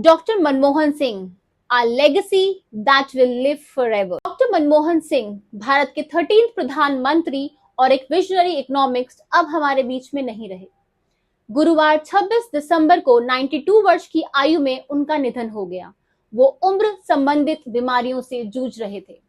Dr. Manmohan Singh, a legacy that will live forever. Doctor Manmohan Singh Bharat के 13th प्रधानमंत्री और एक विजनरी इकोनॉमिक्स अब हमारे बीच में नहीं रहे। गुरुवार 26 दिसंबर को 92 वर्ष की आयु में उनका निधन हो गया। वो उम्र संबंधित बीमारियों से जूझ रहे थे।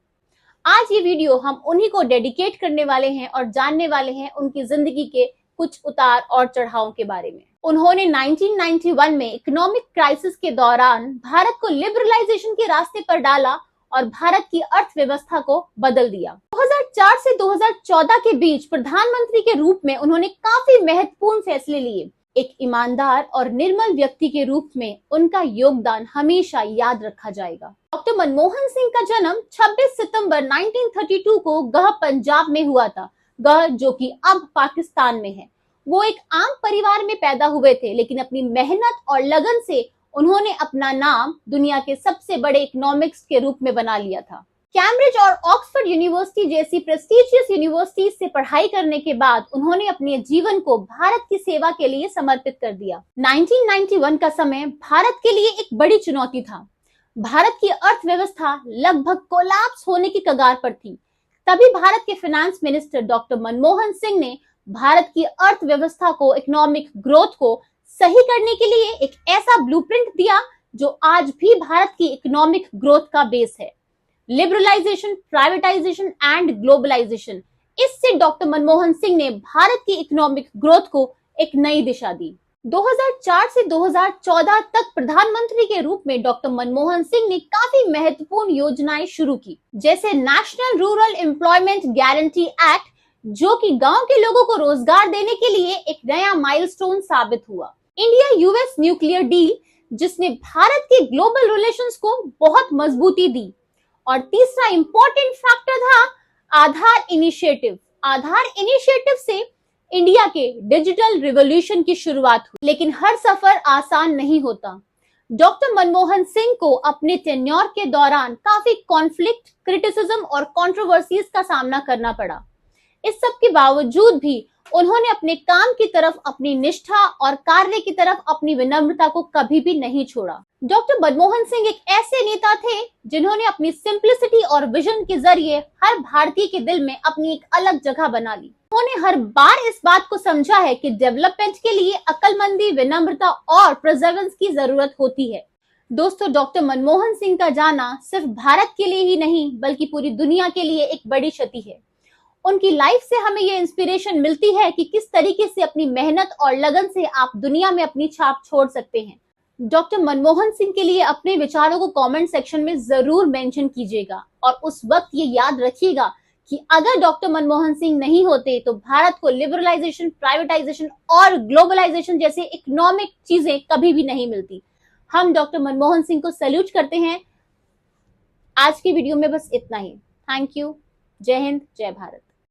आज ये वीडियो हम उन्हीं को डेडिकेट करने वाले हैं और जानने वाले हैं उनकी जिंदगी के कुछ उतार और चढ़ावों के बारे में। उन्होंने 1991 में इकोनॉमिक क्राइसिस के दौरान भारत को लिबरलाइजेशन के रास्ते पर डाला और भारत की अर्थव्यवस्था को बदल दिया। 2004 से 2014 के बीच प्रधानमंत्री के रूप में उन्होंने काफी महत्वपूर्ण फैसले लिए। एक ईमानदार और निर्मल व्यक्ति के रूप में उनका योगदान हमेशा याद रखा जाएगा। डॉक्टर मनमोहन सिंह का जन्म 26 सितंबर 1932 को गह पंजाब में हुआ था। गह जो कि अब पाकिस्तान में है। वो एक आम परिवार में पैदा हुए थे, लेकिन अपनी मेहनत और लगन से उन्होंने अपना नाम दुनिया के सबसे बड़े इकोनॉमिक्स के रूप में बना लिया था। कैम्ब्रिज और ऑक्सफोर्ड यूनिवर्सिटी जैसी प्रेस्टिजियस यूनिवर्सिटीज से पढ़ाई करने के बाद उन्होंने अपने जीवन को भारत की सेवा के लिए समर्पित कर दिया। 1991 का समय भारत के लिए एक बड़ी चुनौती था। भारत की अर्थव्यवस्था लगभग कोलैप्स होने की कगार पर थी। तभी भारत के finance minister doctor Manmohan Singh ने भारत की अर्थव्यवस्था को, इकोनॉमिक ग्रोथ को सही करने के लिए एक ऐसा ब्लूप्रिंट दिया जो आज भी भारत की इकोनॉमिक ग्रोथ का बेस है। Liberalisation, privatisation and globalisation. इससे डॉक्टर मनमोहन सिंह ने भारत की इकोनॉमिक ग्रोथ को एक नई दिशा दी। 2004 से 2014 तक प्रधानमंत्री के रूप में डॉक्टर मनमोहन सिंह ने काफी महत्वपूर्ण योजनाएं शुरू की, जैसे national rural employment guarantee act, जो कि गांव के लोगों को रोजगार देने के लिए एक नया माइलस्टोन साबित हुआ। इंडिया यूएस न्यूक्लियर डील, जिसने भारत के ग्लोबल रिलेशंस को बहुत मजबूती दी। और तीसरा इंपॉर्टेंट फैक्टर था आधार इनिशिएटिव। आधार इनिशिएटिव से इंडिया के डिजिटल रिवॉल्यूशन की शुरुआत हुई। लेकिन हर सफर आसान नहीं होता। डॉक्टर मनमोहन सिंह को अपने टेन्योर के दौरान काफी कॉन्फ्लिक्ट, क्रिटिसिज्म और कंट्रोवर्सीज का सामना करना पड़ा। इस सब के बावजूद भी उन्होंने अपने काम की तरफ अपनी निष्ठा और कार्य की तरफ अपनी विनम्रता को कभी भी नहीं छोड़ा। डॉक्टर मनमोहन सिंह एक ऐसे नेता थे जिन्होंने अपनी सिंप्लिसिटी और विजन के जरिए हर भारतीय के दिल में अपनी एक अलग जगह बना ली। उन्होंने हर बार इस बात को समझा है कि डेवलपमेंट के लिए अक्लमंदी, विनम्रता और प्रिजर्वेंस की जरूरत होती है। दोस्तों, डॉक्टर मनमोहन सिंह का जाना सिर्फ भारत के लिए ही नहीं बल्कि पूरी दुनिया के लिए एक बड़ी क्षति है। उनकी लाइफ से हमें ये इंस्पिरेशन मिलती है कि किस तरीके से अपनी मेहनत और लगन से आप दुनिया में अपनी छाप छोड़ सकते हैं। डॉक्टर मनमोहन सिंह के लिए अपने विचारों को कमेंट सेक्शन में जरूर मेंशन कीजिएगा और उस वक्त ये याद रखिएगा कि अगर डॉक्टर मनमोहन सिंह नहीं होते तो भारत को लिबरलाइजेशन, प्राइवेटाइजेशन और ग्लोबलाइजेशन जैसे इकोनॉमिक चीजें कभी भी नहीं मिलती। हम डॉक्टर मनमोहन सिंह को सैल्यूट करते हैं। आज की वीडियो में बस इतना ही। Thank you. जय हिंद, जय भारत।